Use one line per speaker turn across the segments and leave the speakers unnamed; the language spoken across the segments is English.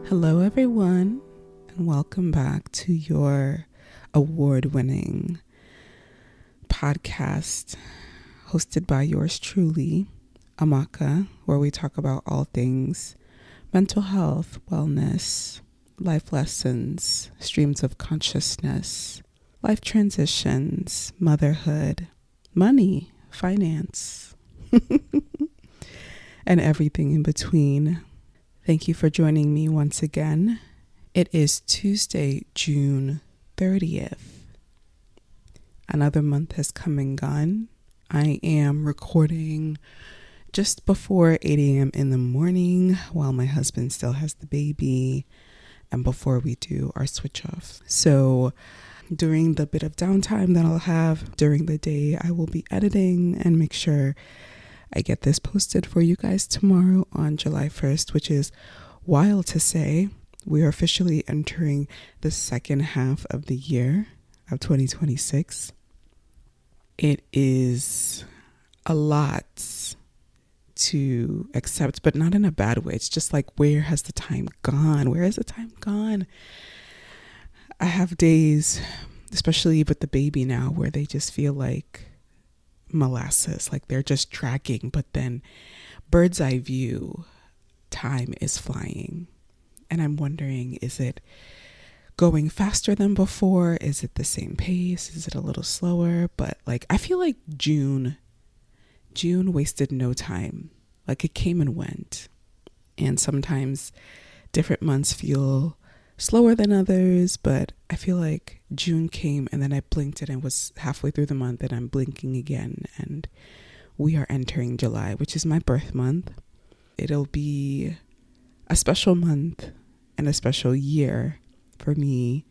Hello, everyone, and welcome back to your award-winning podcast hosted by yours truly, Amaka, where we talk about all things mental health, wellness, life lessons, streams of consciousness, life transitions, motherhood, money, finance, and everything in between. Thank you for joining me once again. It is Tuesday, June 30th. Another month has come and gone. I am recording just before 8 a.m. in the morning while my husband still has the baby and before we do our switch off. So during the bit of downtime that I'll have during the day, I will be editing and make sure I get this posted for you guys tomorrow on July 1st, which is wild to say. We are officially entering the second half of the year of 2026. It is a lot to accept, but not in a bad way. It's just like, where has the time gone? Where has the time gone? I have days, especially with the baby now, where they just feel like molasses, like they're just dragging, but then bird's eye view, time is flying. And I'm wondering, is it going faster than before? Is it the same pace? Is it a little slower? But like, I feel like June wasted no time. Like, it came and went. And sometimes different months feel slower than others, but I feel like June came and then I blinked and it was halfway through the month and I'm blinking again, and we are entering July, which is my birth month. It'll be a special month and a special year for me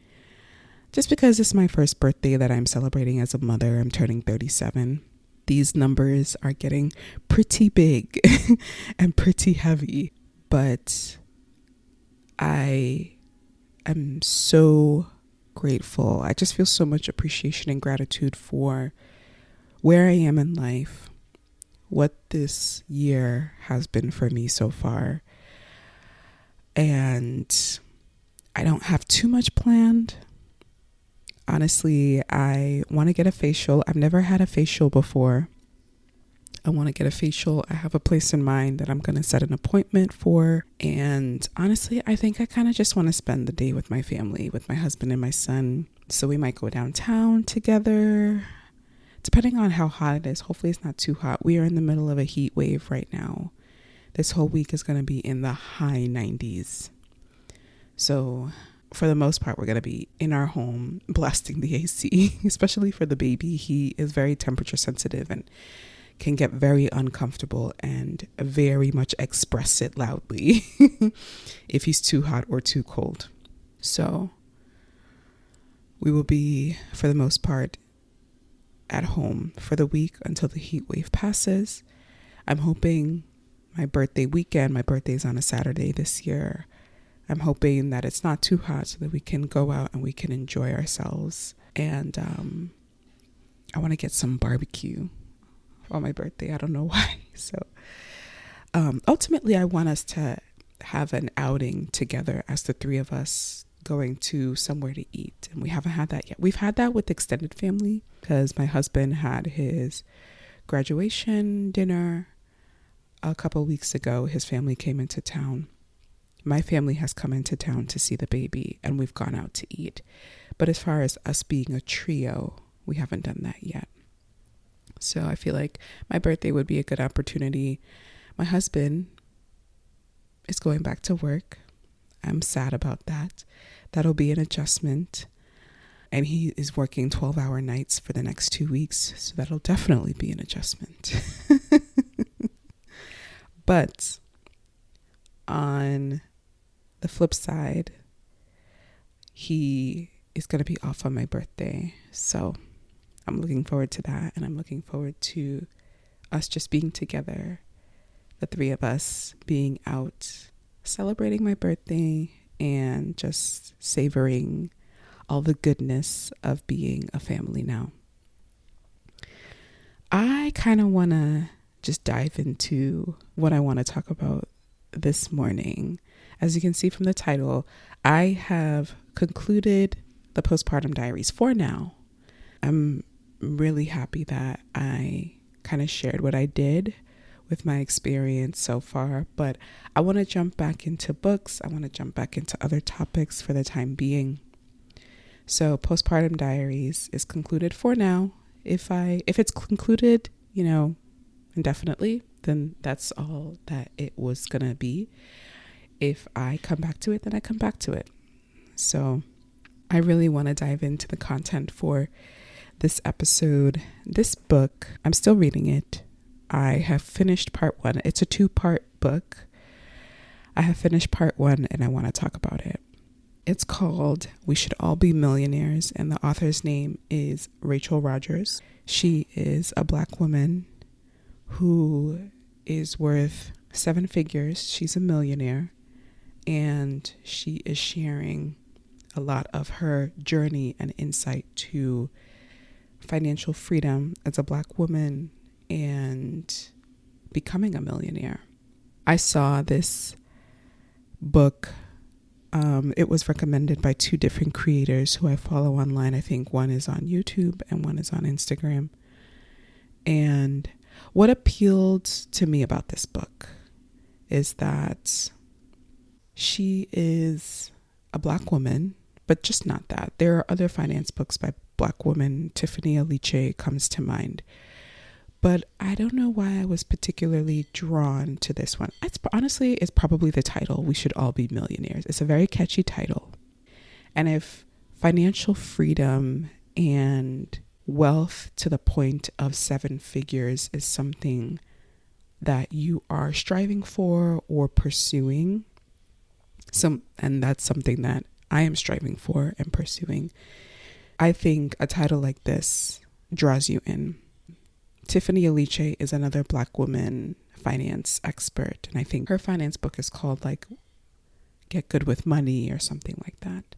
just because it's my first birthday that I'm celebrating as a mother. I'm turning 37. These numbers are getting pretty big and pretty heavy, but I'm so grateful. I just feel so much appreciation and gratitude for where I am in life, what this year has been for me so far. And I don't have too much planned. Honestly, I want to get a facial. I've never had a facial before. I want to get a facial. I have a place in mind that I'm going to set an appointment for. And honestly, I think I kind of just want to spend the day with my family, with my husband and my son. So we might go downtown together, depending on how hot it is. Hopefully it's not too hot. We are in the middle of a heat wave right now. This whole week is going to be in the high 90s. So for the most part, we're going to be in our home blasting the AC, especially for the baby. He is very temperature sensitive and can get very uncomfortable and very much express it loudly if he's too hot or too cold. So we will be, for the most part, at home for the week until the heat wave passes. I'm hoping my birthday weekend, my birthday is on a Saturday this year, I'm hoping that it's not too hot so that we can go out and we can enjoy ourselves. And I want to get some barbecue on my birthday. I don't know why. So ultimately, I want us to have an outing together as the three of us going to somewhere to eat. And we haven't had that yet. We've had that with extended family because my husband had his graduation dinner a couple weeks ago. His family came into town. My family has come into town to see the baby and we've gone out to eat. But as far as us being a trio, we haven't done that yet. So I feel like my birthday would be a good opportunity. My husband is going back to work. I'm sad about that. That'll be an adjustment. And he is working 12-hour nights for the next 2 weeks. So that'll definitely be an adjustment. But on the flip side, he is going to be off on my birthday. So I'm looking forward to that. And I'm looking forward to us just being together, the three of us being out, celebrating my birthday and just savoring all the goodness of being a family now. I kind of want to just dive into what I want to talk about this morning. As you can see from the title, I have concluded the postpartum diaries for now. I'm really happy that I kind of shared what I did with my experience so far, but I want to jump back into books. I want to jump back into other topics for the time being. So postpartum diaries is concluded for now. If it's concluded, indefinitely, then that's all that it was going to be. If I come back to it, then I come back to it. So I really want to dive into the content for this episode. This book, I'm still reading it. I have finished part 1. It's a 2-part book. I have finished part 1 and I want to talk about it. It's called We Should All Be Millionaires, and the author's name is Rachel Rodgers. She is a Black woman who is worth 7 figures. She's a millionaire, and she is sharing a lot of her journey and insight to financial freedom as a Black woman and becoming a millionaire. I saw this book. It was recommended by 2 different creators who I follow online. I think one is on YouTube and one is on Instagram. And what appealed to me about this book is that she is a Black woman, but just not that. There are other finance books by Black women. Tiffany Aliche comes to mind. But I don't know why I was particularly drawn to this one. It's probably the title, We Should All Be Millionaires. It's a very catchy title. And if financial freedom and wealth to the point of 7 figures is something that you are striving for or pursuing, and that's something that I am striving for and pursuing, I think a title like this draws you in. Tiffany Aliche is another Black woman finance expert, and I think her finance book is called Get Good with Money or something like that.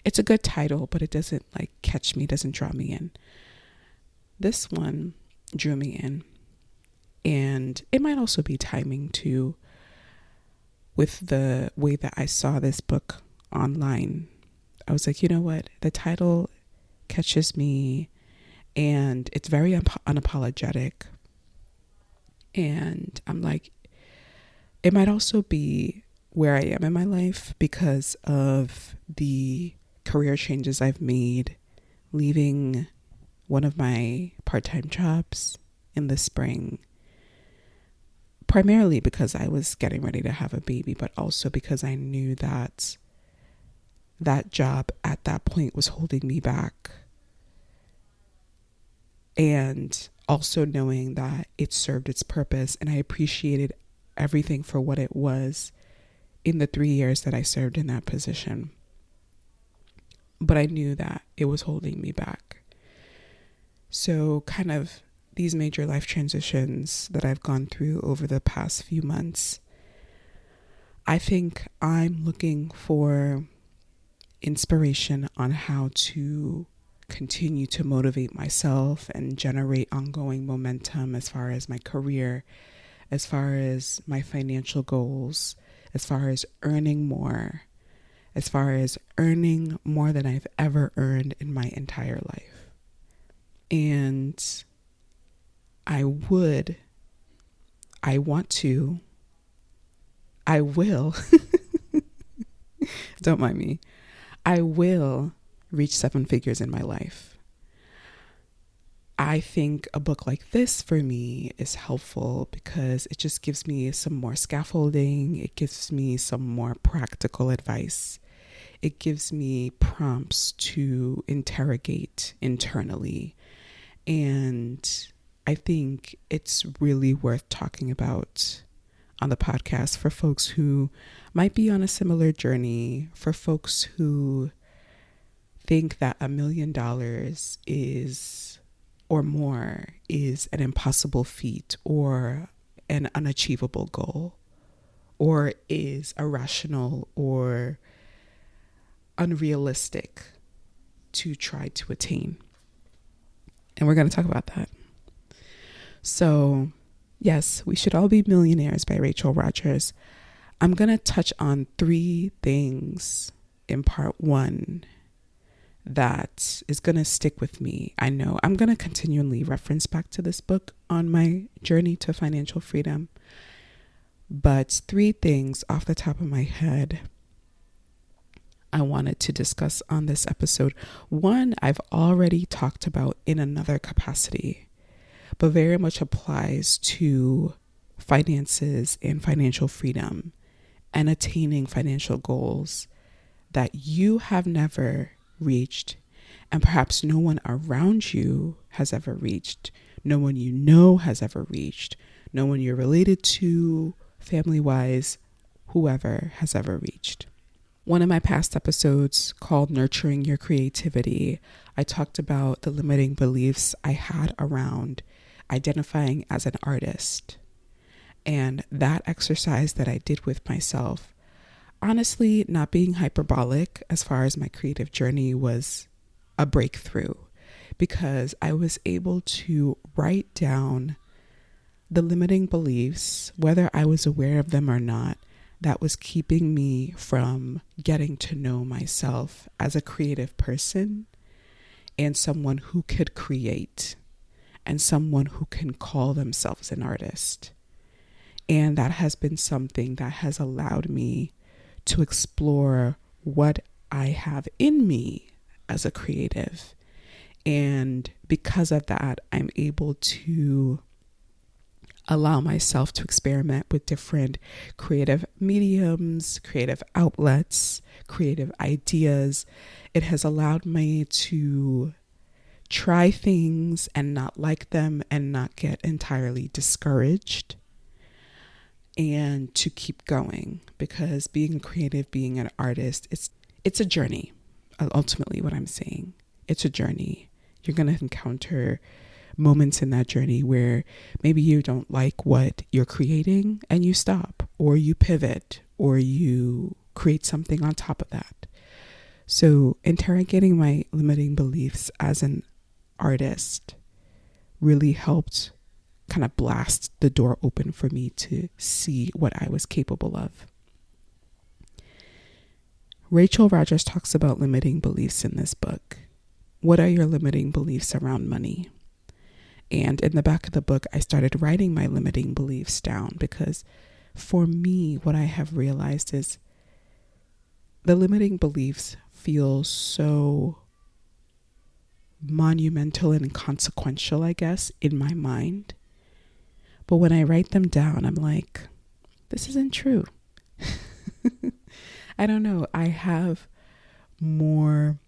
It's a good title, but it doesn't catch me, doesn't draw me in. This one drew me in, and it might also be timing too with the way that I saw this book online. I was like, you know what? The title catches me, and it's very unapologetic. And I'm like, it might also be where I am in my life because of the career changes I've made, leaving one of my part-time jobs in the spring, primarily because I was getting ready to have a baby, but also because I knew that that job at that point was holding me back. And also knowing that it served its purpose, and I appreciated everything for what it was in the 3 years that I served in that position. But I knew that it was holding me back. So kind of these major life transitions that I've gone through over the past few months, I think I'm looking for inspiration on how to continue to motivate myself and generate ongoing momentum as far as my career, as far as my financial goals, as far as earning more, as far as earning more than I've ever earned in my entire life. And I will, don't mind me, I will reach 7 figures in my life. I think a book like this for me is helpful because it just gives me some more scaffolding. It gives me some more practical advice. It gives me prompts to interrogate internally. And I think it's really worth talking about on the podcast for folks who might be on a similar journey, for folks who think that $1 million is or more is an impossible feat or an unachievable goal, or is irrational or unrealistic to try to attain. And we're going to talk about that. So yes, We Should All Be Millionaires by Rachel Rodgers. I'm going to touch on 3 things in part 1 that is going to stick with me. I know I'm going to continually reference back to this book on my journey to financial freedom, but 3 things off the top of my head I wanted to discuss on this episode. One, I've already talked about in another capacity, but very much applies to finances and financial freedom and attaining financial goals that you have never reached, and perhaps no one around you has ever reached, no one you know has ever reached, no one you're related to, family-wise, whoever has ever reached. One of my past episodes called Nurturing Your Creativity, I talked about the limiting beliefs I had around identifying as an artist. And that exercise that I did with myself, honestly, not being hyperbolic as far as my creative journey, was a breakthrough, because I was able to write down the limiting beliefs, whether I was aware of them or not, that was keeping me from getting to know myself as a creative person and someone who could create and someone who can call themselves an artist. And that has been something that has allowed me to explore what I have in me as a creative. And because of that, I'm able to allow myself to experiment with different creative mediums, creative outlets, creative ideas. It has allowed me to try things and not like them and not get entirely discouraged, and to keep going, because being creative, being an artist, it's a journey. Ultimately, what I'm saying, it's a journey. You're going to encounter moments in that journey where maybe you don't like what you're creating and you stop, or you pivot, or you create something on top of that. So interrogating my limiting beliefs as an artist really helped kind of blast the door open for me to see what I was capable of. Rachel Rodgers talks about limiting beliefs in this book. What are your limiting beliefs around money? And in the back of the book, I started writing my limiting beliefs down, because for me, what I have realized is the limiting beliefs feel so monumental and consequential, I guess, in my mind. But when I write them down, I'm like, this isn't true. I don't know. I have more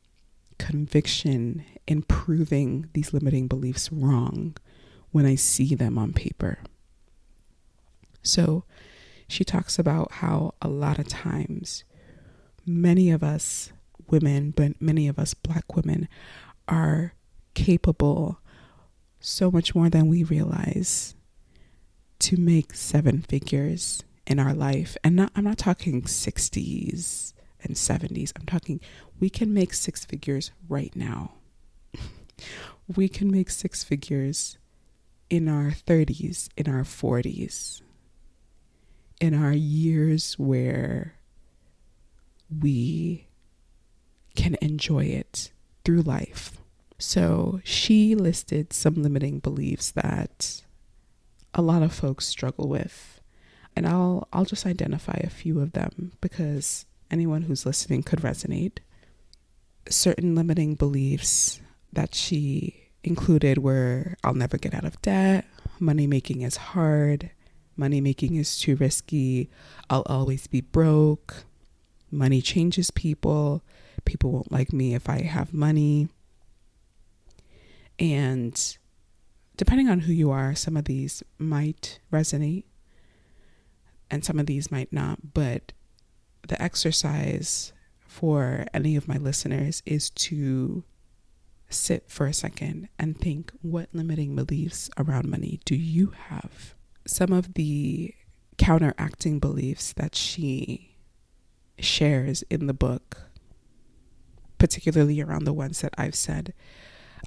conviction in proving these limiting beliefs wrong when I see them on paper. So she talks about how a lot of times many of us women, but many of us Black women, are capable so much more than we realize to make 7 figures in our life. And I'm not talking 60s and 70s. I'm talking, we can make 6 figures right now. We can make 6 figures in our 30s, in our 40s, in our years where we can enjoy it through life. So she listed some limiting beliefs that a lot of folks struggle with. And I'll just identify a few of them, because anyone who's listening could resonate. Certain limiting beliefs that she included were, I'll never get out of debt, money making is hard, money making is too risky, I'll always be broke, money changes people, people won't like me if I have money. And depending on who you are, some of these might resonate and some of these might not. But the exercise for any of my listeners is to sit for a second and think, what limiting beliefs around money do you have? Some of the counteracting beliefs that she shares in the book, particularly around the ones that I've said,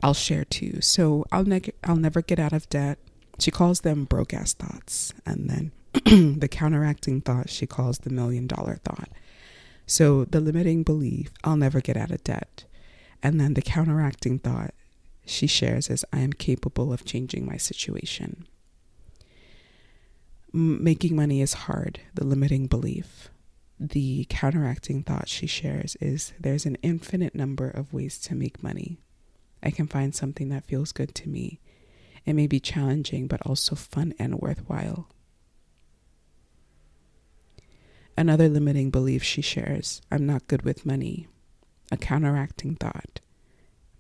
I'll share too. So I'll never get out of debt. She calls them broke ass thoughts. And then The counteracting thought she calls the $1,000,000 thought. So the limiting belief, I'll never get out of debt. And then the counteracting thought she shares is, I am capable of changing my situation. Making money is hard, the limiting belief. The counteracting thought she shares is, there's an infinite number of ways to make money. I can find something that feels good to me. It may be challenging, but also fun and worthwhile. Another limiting belief she shares, I'm not good with money. A counteracting thought,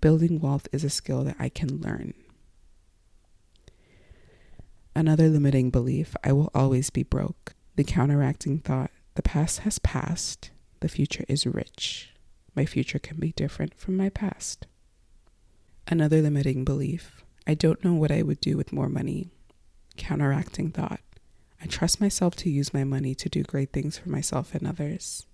building wealth is a skill that I can learn. Another limiting belief, I will always be broke. The counteracting thought, the past has passed. The future is rich. My future can be different from my past. Another limiting belief, I don't know what I would do with more money. Counteracting thought, I trust myself to use my money to do great things for myself and others.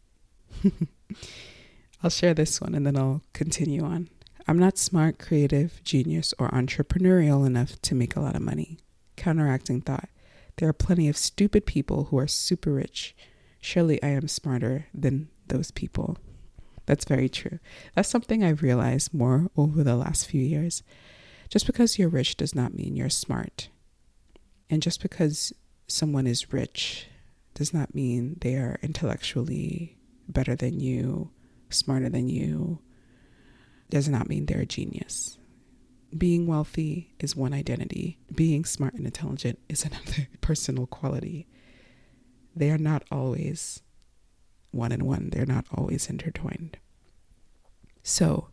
I'll share this one and then I'll continue on. I'm not smart, creative, genius, or entrepreneurial enough to make a lot of money. Counteracting thought, there are plenty of stupid people who are super rich. Surely I am smarter than those people. That's very true. That's something I've realized more over the last few years. Just because you're rich does not mean you're smart. And just because someone is rich does not mean they are intellectually better than you, smarter than you. Does not mean they're a genius. Being wealthy is one identity. Being smart and intelligent is another personal quality. They are not always one and one. They're not always intertwined. So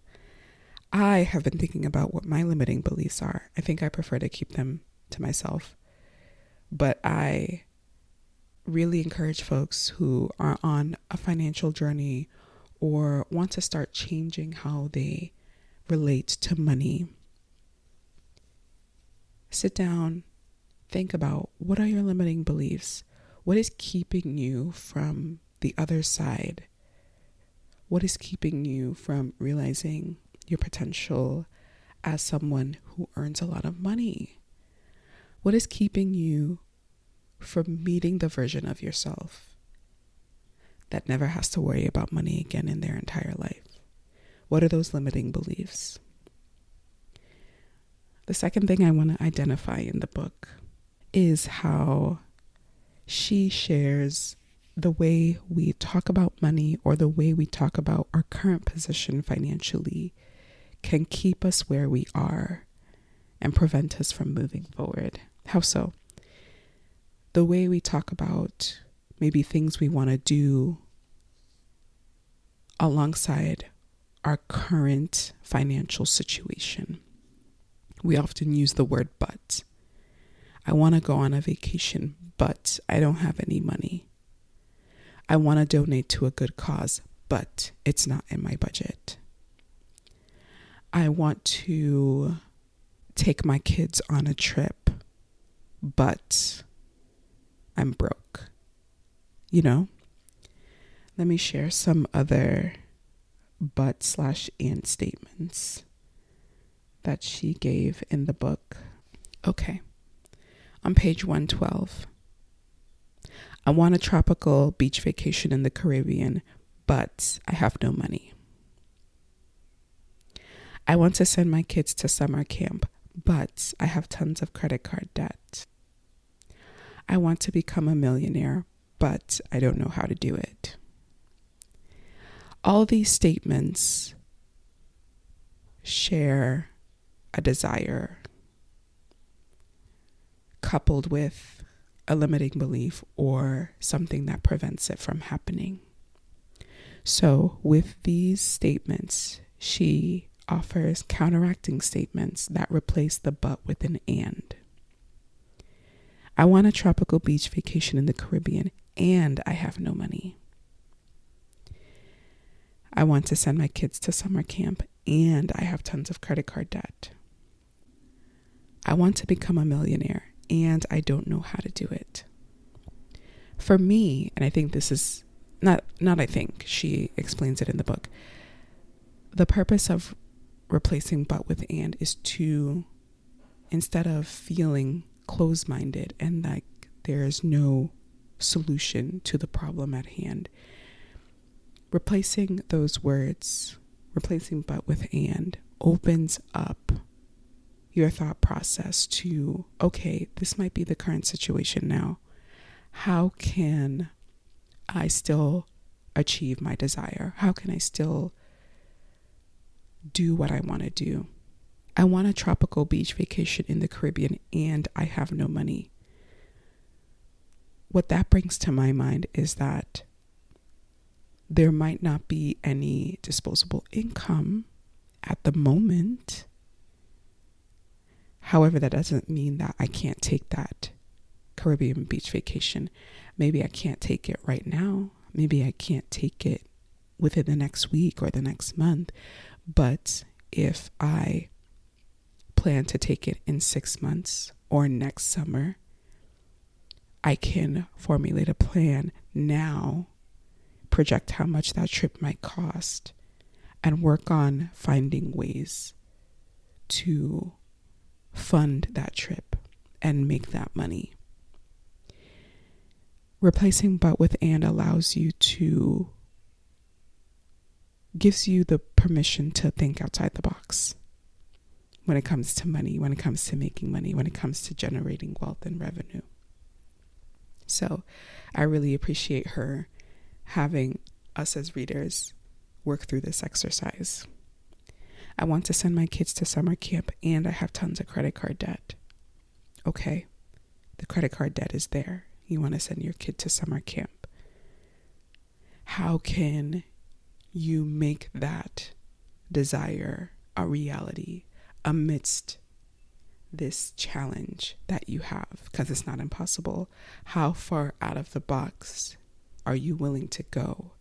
I have been thinking about what my limiting beliefs are. I think I prefer to keep them to myself. But I really encourage folks who are on a financial journey or want to start changing how they relate to money. Sit down, think about, what are your limiting beliefs? What is keeping you from the other side? What is keeping you from realizing your potential as someone who earns a lot of money? What is keeping you from meeting the version of yourself that never has to worry about money again in their entire life? What are those limiting beliefs? The second thing I want to identify in the book is how she shares the way we talk about money, or the way we talk about our current position financially, can keep us where we are and prevent us from moving forward. How so? The way we talk about maybe things we want to do alongside our current financial situation. We often use the word but. I want to go on a vacation, but I don't have any money. I want to donate to a good cause, but it's not in my budget. I want to take my kids on a trip, but I'm broke. Let me share some other but/and statements that she gave in the book. Okay. On page 112. I want a tropical beach vacation in the Caribbean, but I have no money. I want to send my kids to summer camp, but I have tons of credit card debt. I want to become a millionaire, but I don't know how to do it. All these statements share a desire coupled with a limiting belief or something that prevents it from happening. So with these statements, she offers counteracting statements that replace the but with an and. I want a tropical beach vacation in the Caribbean, and I have no money. I want to send my kids to summer camp, and I have tons of credit card debt. I want to become a millionaire, and I don't know how to do it. For me, and I think this is she explains it in the book, the purpose of replacing but with and is to, instead of feeling closed-minded and like there is no solution to the problem at hand. Replacing those words, replacing but with and, opens up your thought process to, okay, this might be the current situation now. How can I still achieve my desire? How can I still do what I want to do? I want a tropical beach vacation in the Caribbean and I have no money. What that brings to my mind is that there might not be any disposable income at the moment. However, that doesn't mean that I can't take that Caribbean beach vacation. Maybe I can't take it right now. Maybe I can't take it within the next week or the next month. But if I plan to take it in 6 months or next summer, I can formulate a plan now, project how much that trip might cost, and work on finding ways to fund that trip and make that money. Replacing but with and allows you to, gives you the permission to think outside the box when it comes to money, when it comes to making money, when it comes to generating wealth and revenue. So I really appreciate her having us as readers work through this exercise. I want to send my kids to summer camp and I have tons of credit card debt. Okay, the credit card debt is there. You want to send your kid to summer camp. How can you make that desire a reality amidst this challenge that you have? Because it's not impossible. How far out of the box are you willing to go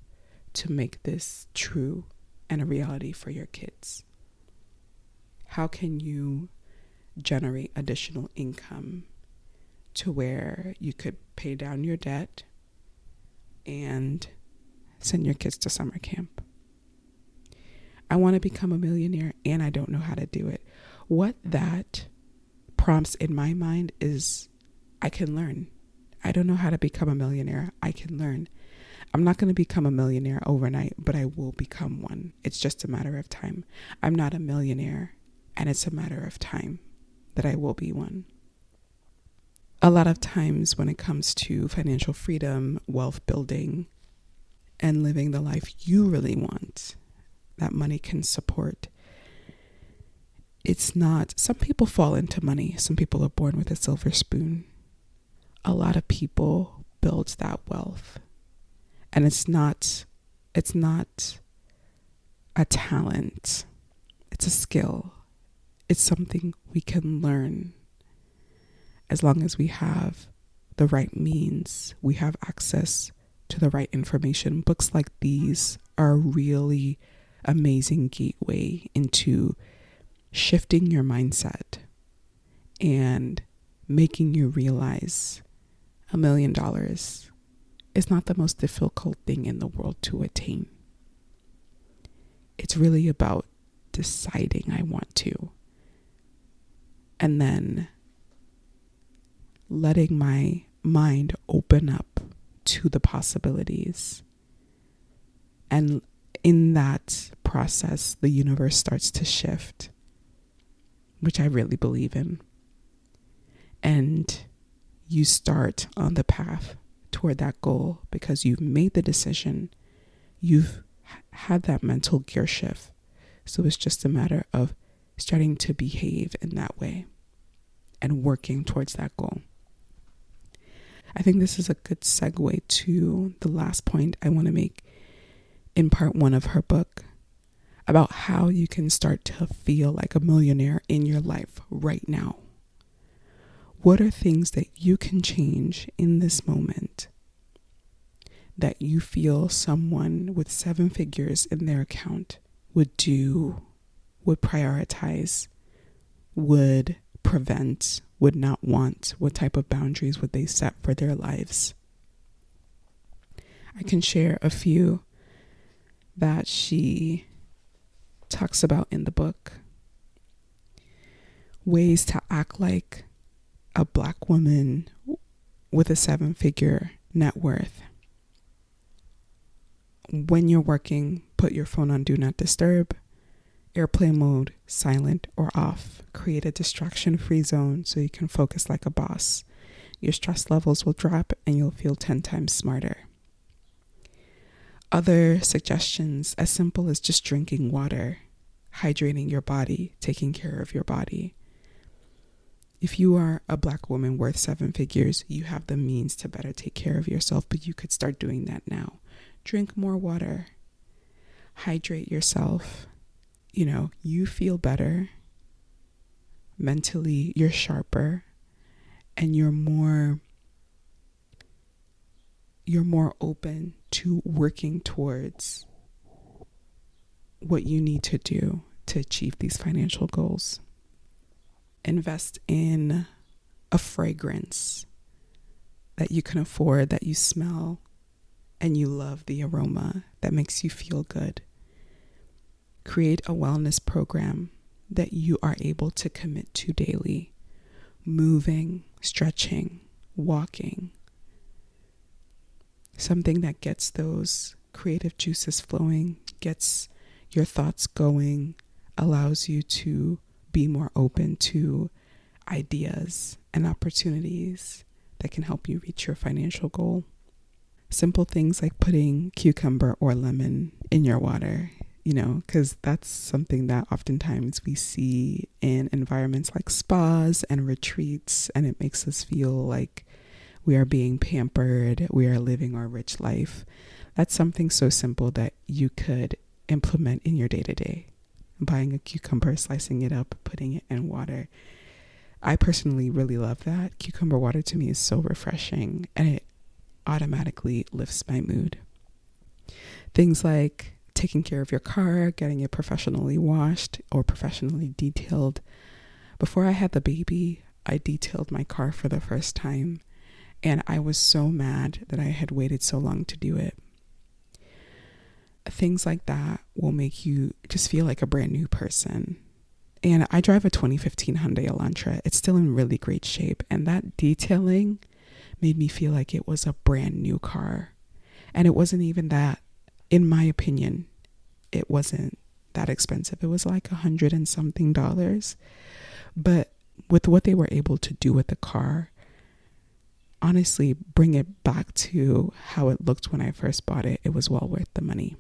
to make this true and a reality for your kids? How can you generate additional income to where you could pay down your debt and send your kids to summer camp? I want to become a millionaire and I don't know how to do it. What that prompts in my mind is I can learn. I don't know how to become a millionaire. I can learn. I'm not going to become a millionaire overnight, but I will become one. It's just a matter of time. I'm not a millionaire, and it's a matter of time that I will be one. A lot of times when it comes to financial freedom, wealth building, and living the life you really want, that money can support, it's not, some people fall into money. Some people are born with a silver spoon. A lot of people build that wealth. And it's not a talent. It's a skill. It's something we can learn. As long as we have the right means, we have access to the right information. Books like these are a really amazing gateway into shifting your mindset and making you realize $1 million is not the most difficult thing in the world to attain. It's really about deciding I want to, and then letting my mind open up to the possibilities. And in that process, the universe starts to shift, which I really believe in. And you start on the path toward that goal because you've made the decision. You've had that mental gear shift. So it's just a matter of starting to behave in that way and working towards that goal. I think this is a good segue to the last point I want to make in part 1 of her book about how you can start to feel like a millionaire in your life right now. What are things that you can change in this moment that you feel someone with 7 figures in their account would do, would prioritize, would prevent, would not want? What type of boundaries would they set for their lives? I can share a few that she talks about in the book. Ways to act like a Black woman with a 7-figure net worth. When you're working, put your phone on do not disturb, airplane mode, silent or off. Create a distraction-free zone so you can focus like a boss. Your stress levels will drop and you'll feel 10 times smarter. Other suggestions, as simple as just drinking water, hydrating your body, taking care of your body. If you are a Black woman worth 7 figures, you have the means to better take care of yourself, but you could start doing that now. Drink more water. Hydrate yourself. You feel better. Mentally, you're sharper, and you're more open to working towards what you need to do to achieve these financial goals. Invest in a fragrance that you can afford, that you smell and you love the aroma, that makes you feel good. Create a wellness program that you are able to commit to daily. Moving, stretching, walking. Something that gets those creative juices flowing, gets your thoughts going, allows you to be more open to ideas and opportunities that can help you reach your financial goal. Simple things like putting cucumber or lemon in your water, because that's something that oftentimes we see in environments like spas and retreats, and it makes us feel like we are being pampered, we are living our rich life. That's something so simple that you could implement in your day-to-day. Buying a cucumber, slicing it up, putting it in water. I personally really love that. Cucumber water to me is so refreshing, and it automatically lifts my mood. Things like taking care of your car, getting it professionally washed or professionally detailed. Before I had the baby, I detailed my car for the first time, and I was so mad that I had waited so long to do it. Things like that will make you just feel like a brand new person. And I drive a 2015 Hyundai Elantra. It's still in really great shape. And that detailing made me feel like it was a brand new car. And it wasn't even that, in my opinion, it wasn't that expensive. It was like $100 and something. But with what they were able to do with the car, honestly, bring it back to how it looked when I first bought it, it was well worth the money.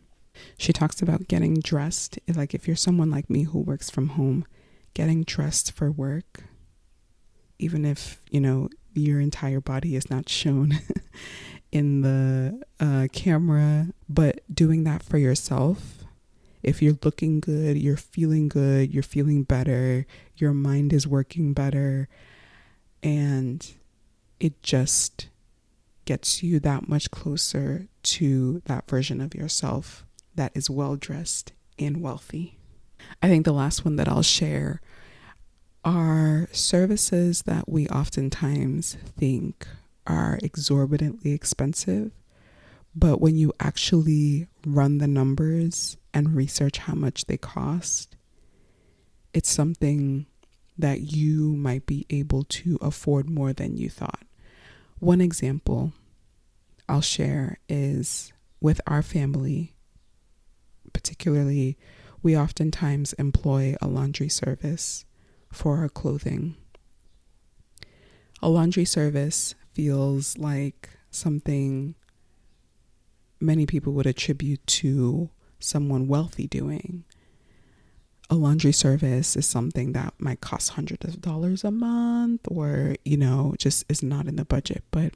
She talks about getting dressed. Like if you're someone like me who works from home, getting dressed for work, even if, your entire body is not shown in the camera, but doing that for yourself. If you're looking good, you're feeling better, your mind is working better, and it just gets you that much closer to that version of yourself that is well-dressed and wealthy. I think the last one that I'll share are services that we oftentimes think are exorbitantly expensive, but when you actually run the numbers and research how much they cost, it's something that you might be able to afford more than you thought. One example I'll share is with our family. Particularly, we oftentimes employ a laundry service for our clothing. A laundry service feels like something many people would attribute to someone wealthy doing. A laundry service is something that might cost hundreds of dollars a month or, just is not in the budget. But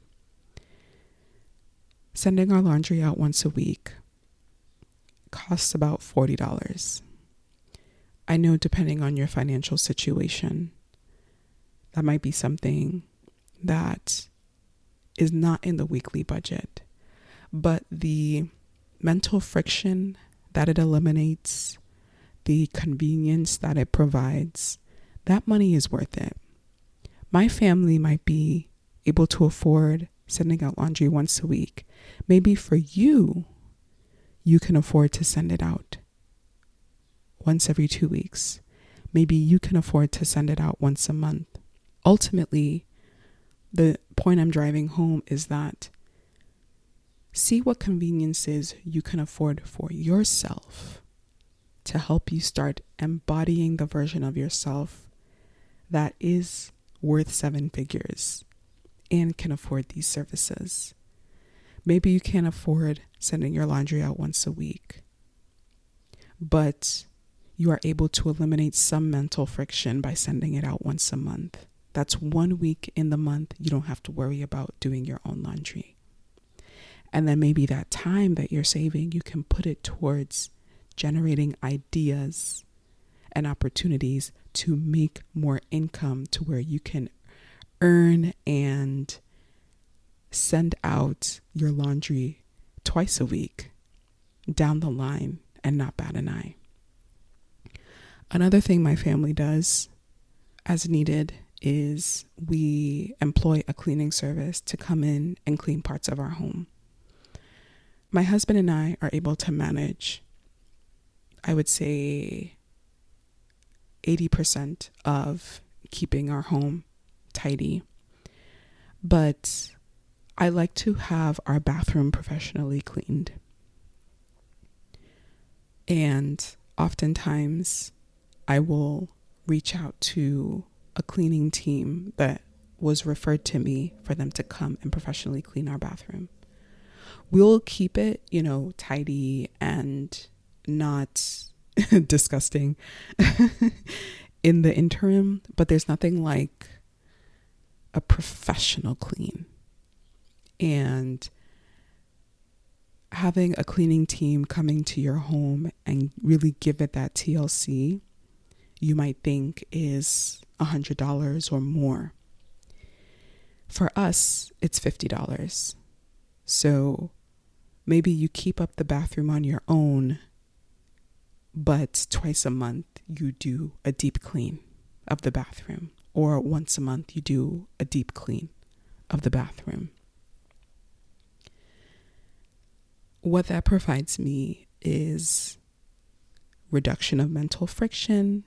sending our laundry out once a week costs about $40. I know depending on your financial situation, that might be something that is not in the weekly budget, but the mental friction that it eliminates, the convenience that it provides, that money is worth it. My family might be able to afford sending out laundry once a week. Maybe for you, you can afford to send it out once every 2 weeks. Maybe you can afford to send it out once a month. Ultimately, the point I'm driving home is that See what conveniences you can afford for yourself to help you start embodying the version of yourself that is worth 7 figures and can afford these services. Maybe you can't afford sending your laundry out once a week, but you are able to eliminate some mental friction by sending it out once a month. That's 1 week in the month you don't have to worry about doing your own laundry. And then maybe that time that you're saving, you can put it towards generating ideas and opportunities to make more income to where you can earn and send out your laundry twice a week down the line and not bat an eye. Another thing my family does as needed is we employ a cleaning service to come in and clean parts of our home. My husband and I are able to manage, I would say, 80% of keeping our home tidy. But I like to have our bathroom professionally cleaned. And oftentimes I will reach out to a cleaning team that was referred to me for them to come and professionally clean our bathroom. We'll keep it, tidy and not disgusting in the interim, but there's nothing like a professional clean. And having a cleaning team coming to your home and really give it that TLC, you might think is $100 or more. For us, it's $50. So maybe you keep up the bathroom on your own, but twice a month you do a deep clean of the bathroom, or once a month you do a deep clean of the bathroom. What that provides me is reduction of mental friction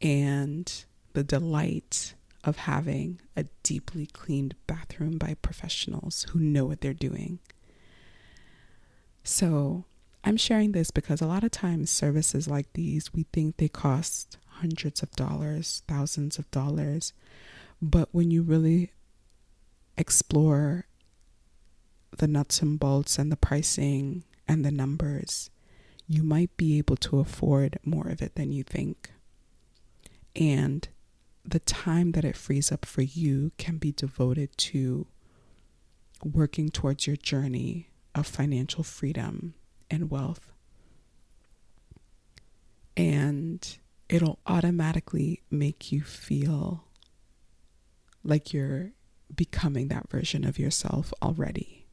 and the delight of having a deeply cleaned bathroom by professionals who know what they're doing. So I'm sharing this because a lot of times services like these, we think they cost hundreds of dollars, thousands of dollars. But when you really explore the nuts and bolts and the pricing and the numbers, you might be able to afford more of it than you think. And the time that it frees up for you can be devoted to working towards your journey of financial freedom and wealth. And it'll automatically make you feel like you're becoming that version of yourself already.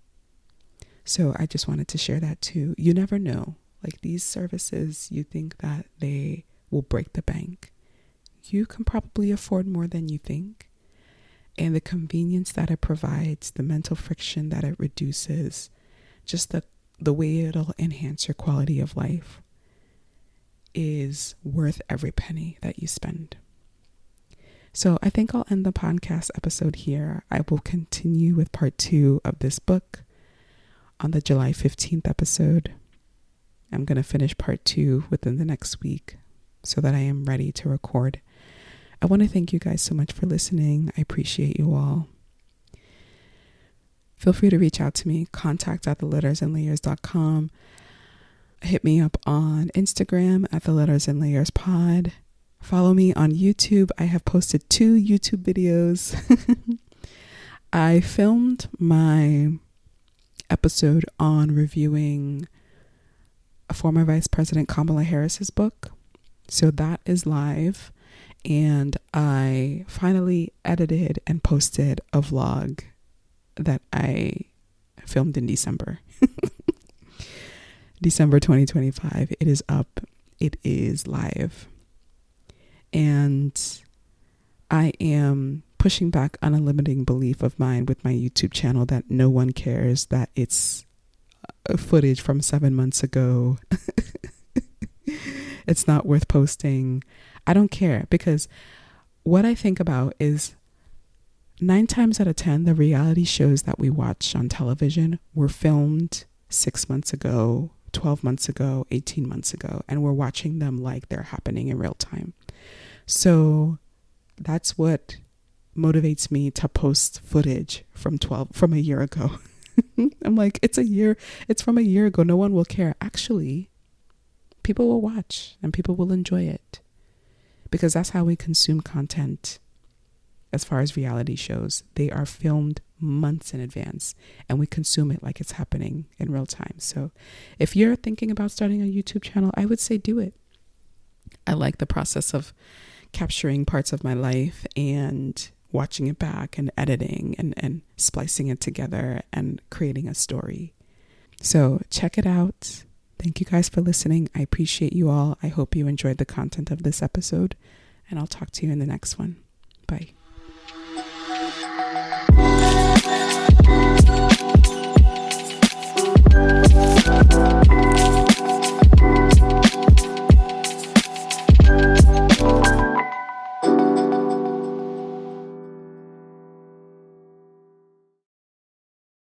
So I just wanted to share that too. You never know. Like these services, you think that they will break the bank. You can probably afford more than you think. And the convenience that it provides, the mental friction that it reduces, just the way it'll enhance your quality of life is worth every penny that you spend. So I think I'll end the podcast episode here. I will continue with part 2 of this book on the July 15th episode. I'm going to finish part 2 within the next week so that I am ready to record. I want to thank you guys so much for listening. I appreciate you all. Feel free to reach out to me, contact@thelettersandlayers.com. Hit me up on Instagram @thelettersandlayerspod. Follow me on YouTube. I have posted 2 YouTube videos. I filmed my episode on reviewing former Vice President Kamala Harris's book. So that is live. And I finally edited and posted a vlog that I filmed in December. December 2025. It is up. It is live. And I am pushing back on a limiting belief of mine with my YouTube channel that no one cares that it's footage from 7 months ago. It's not worth posting. I don't care, because what I think about is 9 times out of 10, the reality shows that we watch on television were filmed 6 months ago, 12 months ago, 18 months ago, and we're watching them like they're happening in real time. So that's what motivates me to post footage from a year ago. I'm like, it's from a year ago. No one will care. Actually, people will watch and people will enjoy it, because that's how we consume content. As far as reality shows, they are filmed months in advance and we consume it like it's happening in real time. So if you're thinking about starting a YouTube channel, I would say do it. I like the process of capturing parts of my life and watching it back and editing and splicing it together and creating a story. So check it out. Thank you guys for listening. I appreciate you all. I hope you enjoyed the content of this episode, and I'll talk to you in the next one. Bye.